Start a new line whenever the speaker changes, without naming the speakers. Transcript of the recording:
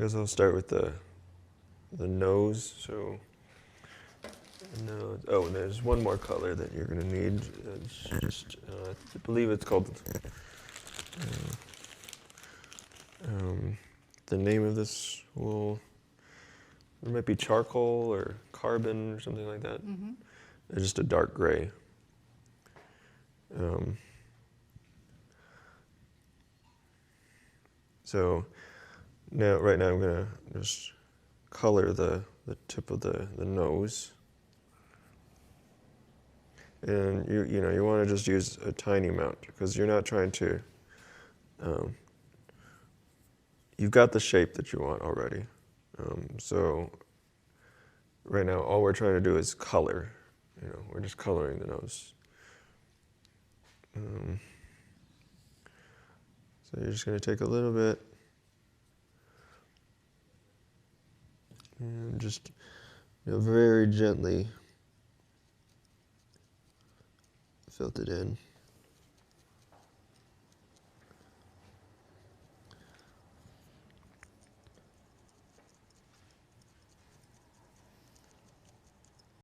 guess I'll start with the nose. So, oh, and there's one more color that you're gonna need. It's just, I believe it's called. The name of this will. It might be charcoal or carbon or something like that.
Mm-hmm.
It's just a dark gray. So now, right now, I'm gonna just color the tip of the nose. And you want to just use a tiny amount because you're not trying to. You've got the shape that you want already. So right now, all we're trying to do is color. We're just coloring the nose. So you're just going to take a little bit and just very gently fill it in.